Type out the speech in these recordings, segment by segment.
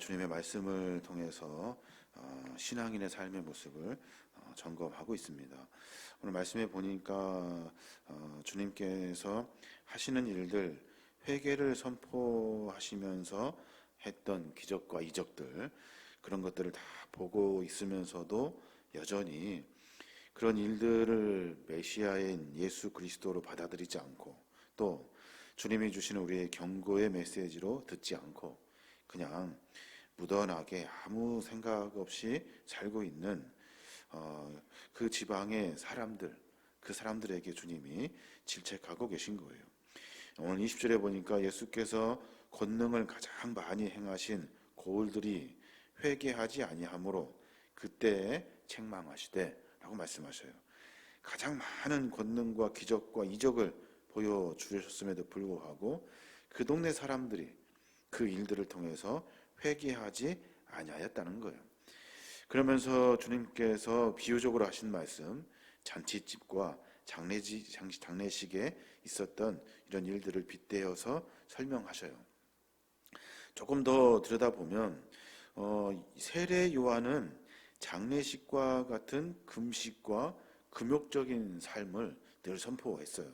주님의 말씀을 통해서 신앙인의 삶의 모습을 점검하고 있습니다. 오늘 말씀에 보니까 주님께서 하시는 일들, 회개를 선포하시면서 했던 기적과 이적들, 그런 것들을 다 보고 있으면서도 여전히 그런 일들을 메시아인 예수 그리스도로 받아들이지 않고, 또 주님이 주시는 우리의 경고의 메시지로 듣지 않고 그냥 무던하게 아무 생각 없이 살고 있는 그 지방의 사람들, 그 사람들에게 주님이 질책하고 계신 거예요. 오늘 20절에 보니까 예수께서 권능을 가장 많이 행하신 고을들이 회개하지 아니하므로 그때에 책망하시되 라고 말씀하셔요. 가장 많은 권능과 기적과 이적을 보여주셨음에도 불구하고 그 동네 사람들이 그 일들을 통해서 회개하지 아니하였다는 거예요. 그러면서 주님께서 비유적으로 하신 말씀, 잔치집과 장례식에 있었던 이런 일들을 빗대어서 설명하셔요. 조금 더 들여다보면 세례 요한은 장례식과 같은 금식과 금욕적인 삶을 늘 선포했어요.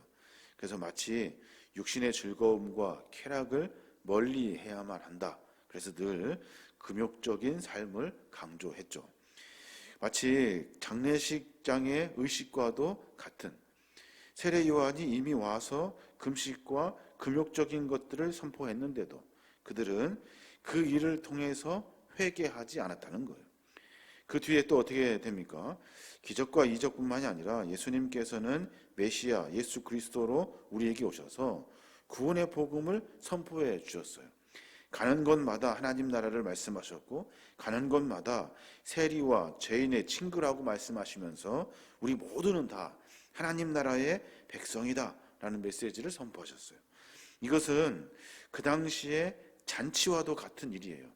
그래서 마치 육신의 즐거움과 쾌락을 멀리 해야만 한다. 그래서 늘 금욕적인 삶을 강조했죠. 마치 장례식장의 의식과도 같은, 세례 요한이 이미 와서 금식과 금욕적인 것들을 선포했는데도 그들은 그 일을 통해서 회개하지 않았다는 거예요. 그 뒤에 또 어떻게 됩니까? 기적과 이적뿐만이 아니라 예수님께서는 메시아 예수 그리스도로 우리에게 오셔서 구원의 복음을 선포해 주셨어요. 가는 곳마다 하나님 나라를 말씀하셨고, 가는 곳마다 세리와 죄인의 친구라고 말씀하시면서 우리 모두는 다 하나님 나라의 백성이다 라는 메시지를 선포하셨어요. 이것은 그 당시에 잔치와도 같은 일이에요.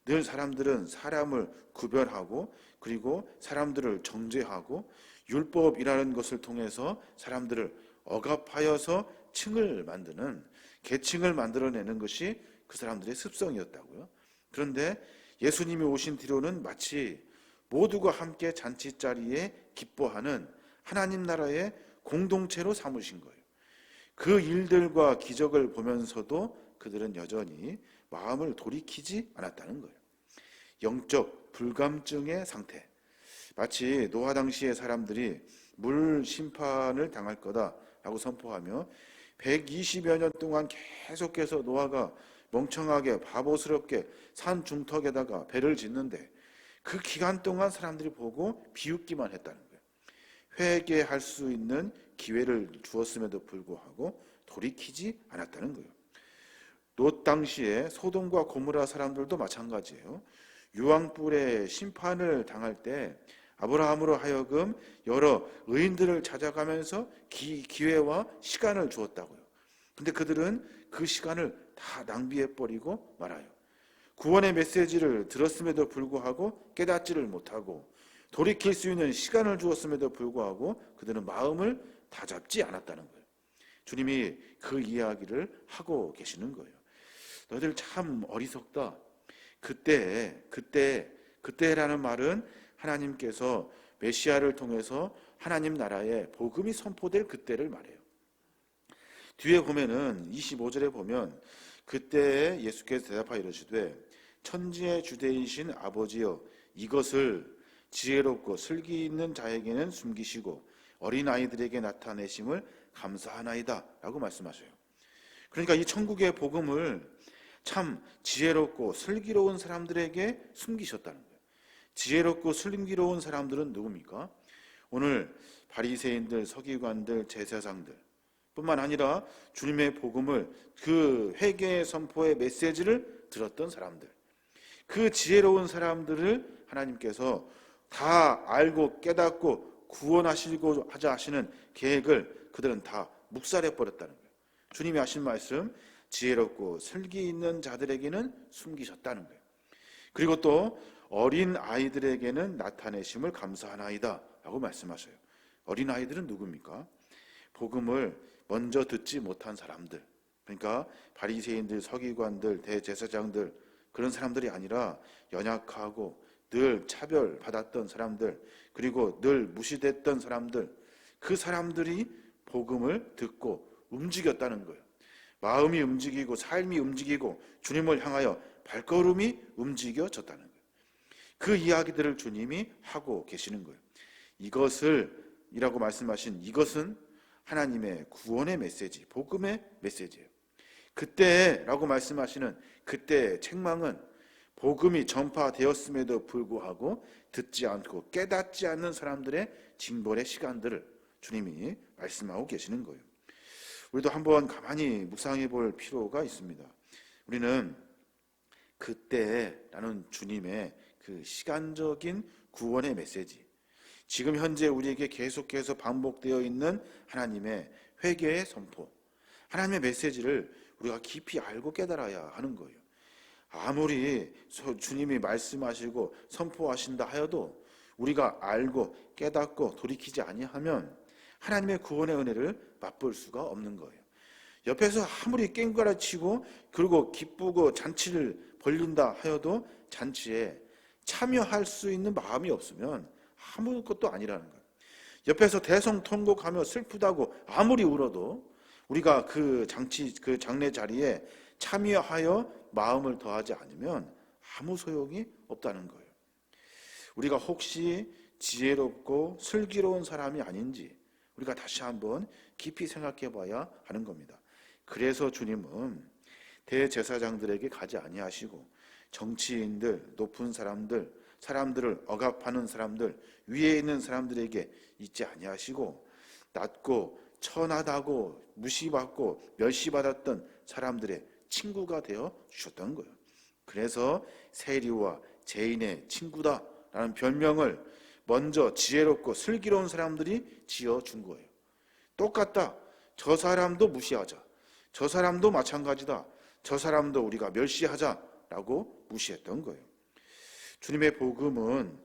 늘 사람들은 사람을 구별하고, 그리고 사람들을 정죄하고, 율법이라는 것을 통해서 사람들을 억압하여서 층을 만드는, 계층을 만들어내는 것이 그 사람들의 습성이었다고요. 그런데 예수님이 오신 뒤로는 마치 모두가 함께 잔치자리에 기뻐하는 하나님 나라의 공동체로 삼으신 거예요. 그 일들과 기적을 보면서도 그들은 여전히 마음을 돌이키지 않았다는 거예요. 영적 불감증의 상태, 마치 노아 당시의 사람들이 물 심판을 당할 거다라고 선포하며 120여 년 동안 계속해서 노아가 멍청하게 바보스럽게 산 중턱에다가 배를 짓는데 그 기간 동안 사람들이 보고 비웃기만 했다는 거예요. 회개할 수 있는 기회를 주었음에도 불구하고 돌이키지 않았다는 거예요. 롯 당시에 소돔과 고모라 사람들도 마찬가지예요. 유황불의 심판을 당할 때 아브라함으로 하여금 여러 의인들을 찾아가면서 기회와 시간을 주었다고요. 근데 그들은 그 시간을 다 낭비해버리고 말아요. 구원의 메시지를 들었음에도 불구하고 깨닫지를 못하고, 돌이킬 수 있는 시간을 주었음에도 불구하고 그들은 마음을 다잡지 않았다는 거예요. 주님이 그 이야기를 하고 계시는 거예요. 너희들 참 어리석다. 그때라는 말은 하나님께서 메시아를 통해서 하나님 나라의 복음이 선포될 그때를 말해요. 뒤에 보면은 25절에 보면 그때 예수께서 대답하여 이르시되 천지의 주되이신 아버지여, 이것을 지혜롭고 슬기 있는 자에게는 숨기시고 어린아이들에게 나타내심을 감사하나이다 라고 말씀하셔요. 그러니까 이 천국의 복음을 참 지혜롭고 슬기로운 사람들에게 숨기셨다는 거예요. 지혜롭고 슬기로운 사람들은 누굽니까? 오늘 바리새인들, 서기관들, 제사장들 뿐만 아니라 주님의 복음을, 그 회개의 선포의 메시지를 들었던 사람들, 그 지혜로운 사람들을 하나님께서 다 알고 깨닫고 구원하시고 하자 하시는 계획을 그들은 다 묵살해버렸다는 거예요. 주님이 하신 말씀, 지혜롭고 슬기 있는 자들에게는 숨기셨다는 거예요. 그리고 또 어린 아이들에게는 나타내심을 감사하나이다 라고 말씀하셔요. 어린 아이들은 누굽니까? 복음을 먼저 듣지 못한 사람들, 그러니까 바리새인들, 서기관들, 대제사장들, 그런 사람들이 아니라 연약하고 늘 차별받았던 사람들, 그리고 늘 무시됐던 사람들, 그 사람들이 복음을 듣고 움직였다는 거예요. 마음이 움직이고 삶이 움직이고 주님을 향하여 발걸음이 움직여졌다는 거예요. 그 이야기들을 주님이 하고 계시는 거예요. 이라고 말씀하신 이것은 하나님의 구원의 메시지, 복음의 메시지예요. 그때라고 말씀하시는 그때의 책망은 복음이 전파되었음에도 불구하고 듣지 않고 깨닫지 않는 사람들의 징벌의 시간들을 주님이 말씀하고 계시는 거예요. 우리도 한번 가만히 묵상해 볼 필요가 있습니다. 우리는 그때라는 주님의 그 시간적인 구원의 메시지, 지금 현재 우리에게 계속해서 반복되어 있는 하나님의 회개의 선포, 하나님의 메시지를 우리가 깊이 알고 깨달아야 하는 거예요. 아무리 주님이 말씀하시고 선포하신다 하여도 우리가 알고 깨닫고 돌이키지 아니하면 하나님의 구원의 은혜를 맛볼 수가 없는 거예요. 옆에서 아무리 깽가라치고 그리고 기쁘고 잔치를 벌린다 하여도 잔치에 참여할 수 있는 마음이 없으면 아무것도 아니라는 거예요. 옆에서 대성통곡하며 슬프다고 아무리 울어도 우리가 그 장례 자리에 참여하여 마음을 더하지 않으면 아무 소용이 없다는 거예요. 우리가 혹시 지혜롭고 슬기로운 사람이 아닌지 우리가 다시 한번 깊이 생각해 봐야 하는 겁니다. 그래서 주님은 대제사장들에게 가지 아니하시고 정치인들, 높은 사람들을 억압하는 사람들, 위에 있는 사람들에게 있지 아니하시고 낮고 천하다고 무시받고 멸시받았던 사람들의 친구가 되어 주셨던 거예요. 그래서 세리와 죄인의 친구다라는 별명을 먼저 지혜롭고 슬기로운 사람들이 지어준 거예요. 똑같다. 저 사람도 무시하자. 저 사람도 마찬가지다. 저 사람도 우리가 멸시하자라고 무시했던 거예요. 주님의 복음은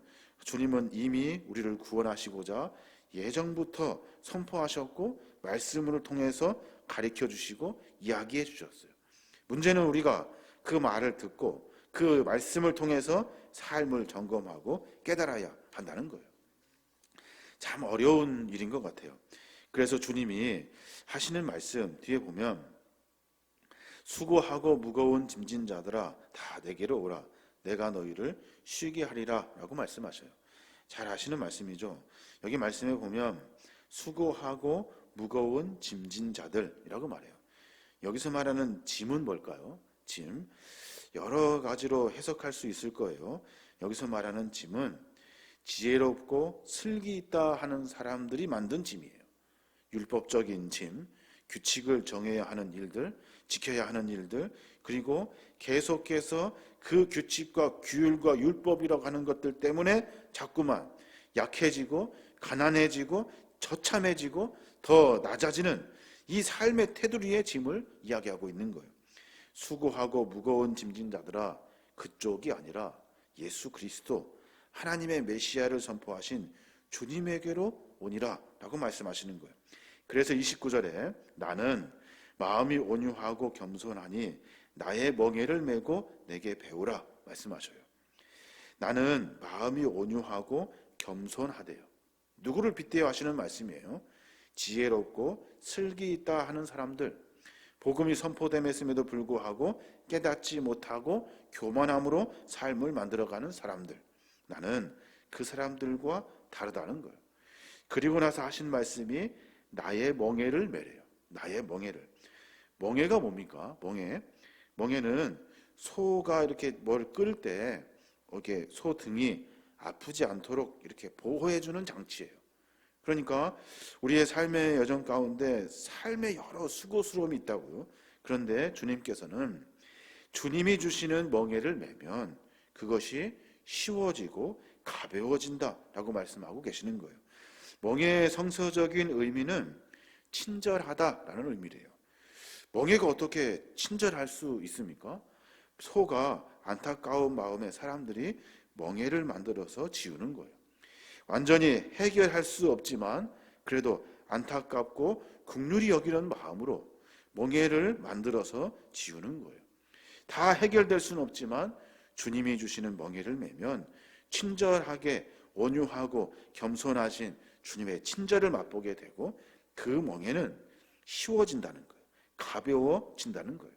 주님은 이미 우리를 구원하시고자 예정부터 선포하셨고 말씀을 통해서 가르쳐 주시고 이야기해 주셨어요. 문제는 우리가 그 말을 듣고 그 말씀을 통해서 삶을 점검하고 깨달아야 한다는 거예요. 참 어려운 일인 것 같아요. 그래서 주님이 하시는 말씀 뒤에 보면 수고하고 무거운 짐진 자들아 다 내게로 오라 내가 너희를 쉬게 하리라 라고 말씀하셔요. 잘 아시는 말씀이죠. 여기 말씀에 보면 수고하고 무거운 짐진 자들이라고 말해요. 여기서 말하는 짐은 뭘까요? 짐 여러 가지로 해석할 수 있을 거예요. 여기서 말하는 짐은 지혜롭고 슬기 있다 하는 사람들이 만든 짐이에요. 율법적인 짐, 규칙을 정해야 하는 일들, 지켜야 하는 일들, 그리고 계속해서 그 규칙과 규율과 율법이라고 하는 것들 때문에 자꾸만 약해지고 가난해지고 처참해지고 더 낮아지는 이 삶의 테두리의 짐을 이야기하고 있는 거예요. 수고하고 무거운 짐진 자들아 그쪽이 아니라 예수 그리스도 하나님의 메시아를 선포하신 주님에게로 오니라 라고 말씀하시는 거예요. 그래서 29절에 나는 마음이 온유하고 겸손하니 나의 멍에를 메고 내게 배우라 말씀하셔요. 나는 마음이 온유하고 겸손하대요. 누구를 빗대어 하시는 말씀이에요? 지혜롭고 슬기 있다 하는 사람들, 복음이 선포됨에도 불구하고 깨닫지 못하고 교만함으로 삶을 만들어가는 사람들, 나는 그 사람들과 다르다는 거예요. 그리고 나서 하신 말씀이 나의 멍에를 메래요. 나의 멍에를. 멍에가 뭡니까? 멍에는 소가 이렇게 뭘 끌 때 이렇게 소 등이 아프지 않도록 이렇게 보호해주는 장치예요. 그러니까 우리의 삶의 여정 가운데 삶의 여러 수고스러움이 있다고요. 그런데 주님께서는 주님이 주시는 멍에를 메면 그것이 쉬워지고 가벼워진다라고 말씀하고 계시는 거예요. 멍에의 성서적인 의미는 친절하다라는 의미래요. 멍에가 어떻게 친절할 수 있습니까? 소가 안타까운 마음에 사람들이 멍에를 만들어서 지우는 거예요. 완전히 해결할 수 없지만 그래도 안타깝고 긍휼히 여기는 마음으로 멍에를 만들어서 지우는 거예요. 다 해결될 수는 없지만 주님이 주시는 멍에를 매면 친절하게 온유하고 겸손하신 주님의 친절을 맛보게 되고 그 멍에는 쉬워진다는 거예요. 가벼워진다는 거예요.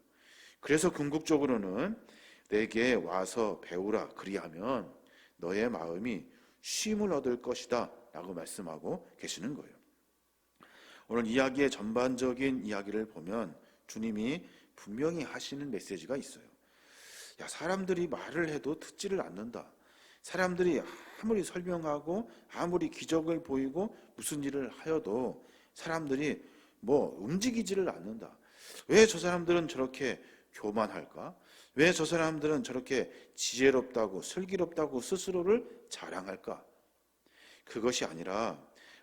그래서 궁극적으로는 내게 와서 배우라, 그리하면 너의 마음이 쉼을 얻을 것이다 라고 말씀하고 계시는 거예요. 오늘 이야기의 전반적인 이야기를 보면 주님이 분명히 하시는 메시지가 있어요. 야, 사람들이 말을 해도 듣지를 않는다. 사람들이 아무리 설명하고 아무리 기적을 보이고 무슨 일을 하여도 사람들이 움직이지를 않는다. 왜 저 사람들은 저렇게 교만할까? 왜 저 사람들은 저렇게 지혜롭다고 슬기롭다고 스스로를 자랑할까? 그것이 아니라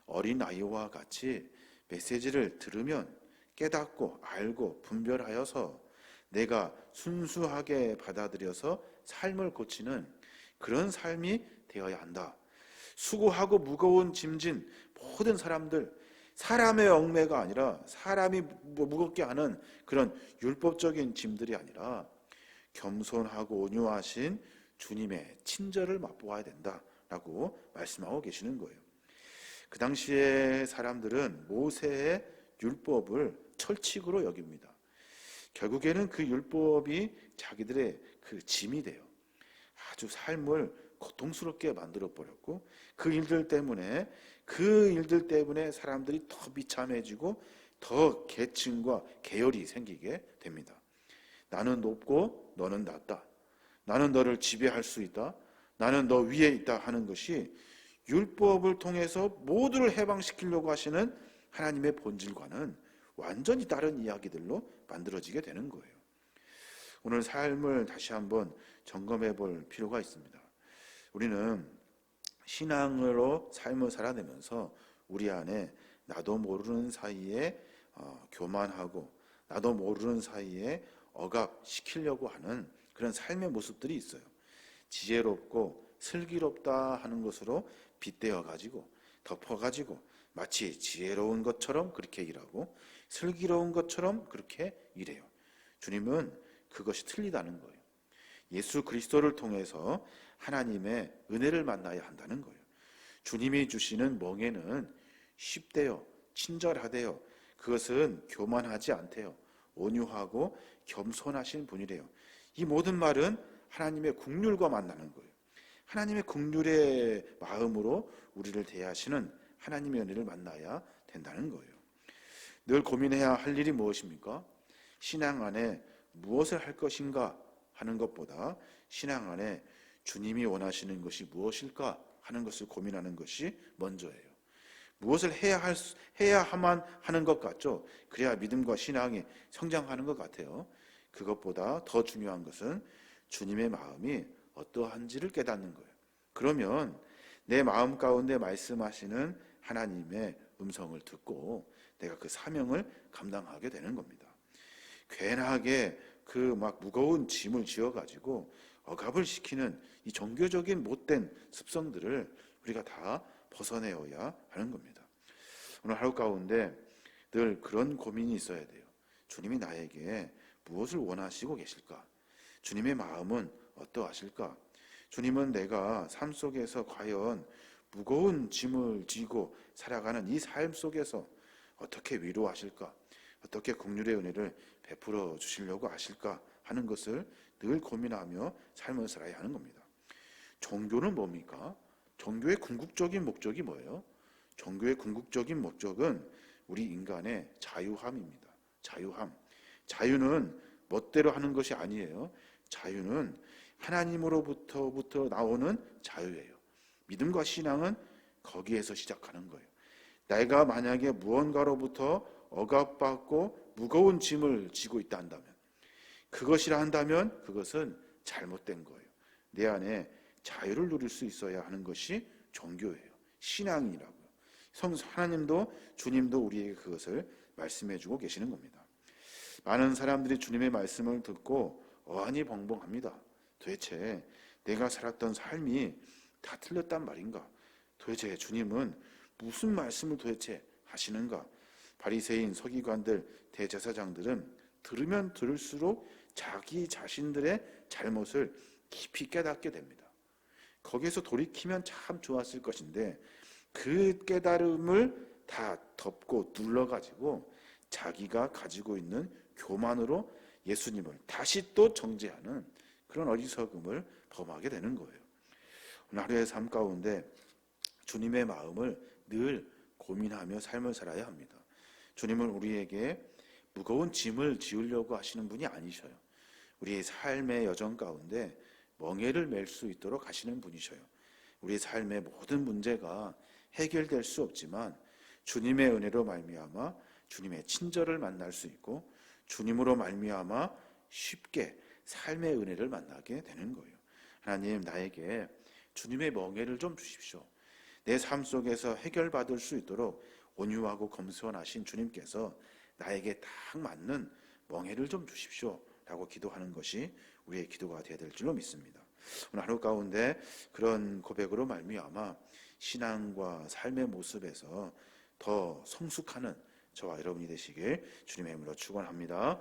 어린아이와 같이 메시지를 들으면 깨닫고 알고 분별하여서 내가 순수하게 받아들여서 삶을 고치는 그런 삶이 되어야 한다. 수고하고 무거운 짐진 모든 사람들, 사람의 얽매가 아니라 사람이 무겁게 하는 그런 율법적인 짐들이 아니라 겸손하고 온유하신 주님의 친절을 맛보아야 된다라고 말씀하고 계시는 거예요. 그 당시에 사람들은 모세의 율법을 철칙으로 여깁니다. 결국에는 그 율법이 자기들의 그 짐이 돼요. 아주 삶을 고통스럽게 만들어 버렸고 그 일들 때문에 사람들이 더 비참해지고 더 계층과 계열이 생기게 됩니다. 나는 높고 너는 낮다. 나는 너를 지배할 수 있다. 나는 너 위에 있다 하는 것이 율법을 통해서 모두를 해방시키려고 하시는 하나님의 본질과는 완전히 다른 이야기들로 만들어지게 되는 거예요. 오늘 삶을 다시 한번 점검해 볼 필요가 있습니다. 우리는 신앙으로 삶을 살아내면서 우리 안에 나도 모르는 사이에 교만하고 나도 모르는 사이에 억압시키려고 하는 그런 삶의 모습들이 있어요. 지혜롭고 슬기롭다 하는 것으로 빗대어 가지고 덮어 가지고 마치 지혜로운 것처럼 그렇게 일하고 슬기로운 것처럼 그렇게 일해요. 주님은 그것이 틀리다는 거예요. 예수 그리스도를 통해서 하나님의 은혜를 만나야 한다는 거예요. 주님이 주시는 멍에는 쉽대요, 친절하대요. 그것은 교만하지 않대요. 온유하고 겸손하신 분이래요. 이 모든 말은 하나님의 긍휼과 만나는 거예요. 하나님의 긍휼의 마음으로 우리를 대하시는 하나님의 은혜를 만나야 된다는 거예요. 늘 고민해야 할 일이 무엇입니까? 신앙 안에 무엇을 할 것인가 하는 것보다 신앙 안에 주님이 원하시는 것이 무엇일까 하는 것을 고민하는 것이 먼저예요. 무엇을 해야만 하는 것 같죠? 그래야 믿음과 신앙이 성장하는 것 같아요. 그것보다 더 중요한 것은 주님의 마음이 어떠한지를 깨닫는 거예요. 그러면 내 마음 가운데 말씀하시는 하나님의 음성을 듣고 내가 그 사명을 감당하게 되는 겁니다. 괜하게 그 무거운 짐을 지어가지고 억압을 시키는 이 종교적인 못된 습성들을 우리가 다 벗어내어야 하는 겁니다. 오늘 하루 가운데 늘 그런 고민이 있어야 돼요. 주님이 나에게 무엇을 원하시고 계실까? 주님의 마음은 어떠하실까? 주님은 내가 삶 속에서 과연 무거운 짐을 지고 살아가는 이 삶 속에서 어떻게 위로하실까? 어떻게 긍휼의 은혜를 베풀어 주시려고 하실까 하는 것을 늘 고민하며 삶을 살아야 하는 겁니다. 종교는 뭡니까? 종교의 궁극적인 목적이 뭐예요? 종교의 궁극적인 목적은 우리 인간의 자유함입니다. 자유함. 자유는 멋대로 하는 것이 아니에요. 자유는 하나님으로부터 나오는 자유예요. 믿음과 신앙은 거기에서 시작하는 거예요. 내가 만약에 무언가로부터 억압받고 무거운 짐을 지고 있다 한다면, 그것이라 한다면 그것은 잘못된 거예요. 내 안에 자유를 누릴 수 있어야 하는 것이 종교예요. 신앙이라고요. 하나님도 주님도 우리에게 그것을 말씀해 주고 계시는 겁니다. 많은 사람들이 주님의 말씀을 듣고 어안이벙벙합니다. 도대체 내가 살았던 삶이 다 틀렸단 말인가? 도대체 주님은 무슨 말씀을 도대체 하시는가? 바리새인, 서기관들, 대제사장들은 들으면 들을수록 자기 자신들의 잘못을 깊이 깨닫게 됩니다. 거기에서 돌이키면 참 좋았을 것인데 그 깨달음을 다 덮고 눌러가지고 자기가 가지고 있는 교만으로 예수님을 다시 또 정죄하는 그런 어리석음을 범하게 되는 거예요. 오늘 하루의 삶 가운데 주님의 마음을 늘 고민하며 삶을 살아야 합니다. 주님은 우리에게 무거운 짐을 지우려고 하시는 분이 아니셔요. 우리의 삶의 여정 가운데 멍에를 맬 수 있도록 하시는 분이셔요. 우리 삶의 모든 문제가 해결될 수 없지만 주님의 은혜로 말미암아 주님의 친절을 만날 수 있고 주님으로 말미암아 쉽게 삶의 은혜를 만나게 되는 거예요. 하나님, 나에게 주님의 멍에를 좀 주십시오. 내 삶 속에서 해결받을 수 있도록 온유하고 겸손하신 주님께서 나에게 딱 맞는 멍에를 좀 주십시오 라고 기도하는 것이 우리의 기도가 되어야 될 줄로 믿습니다. 오늘 하루 가운데 그런 고백으로 말미암아 신앙과 삶의 모습에서 더 성숙하는 저와 여러분이 되시길 주님의 이름으로 축원합니다.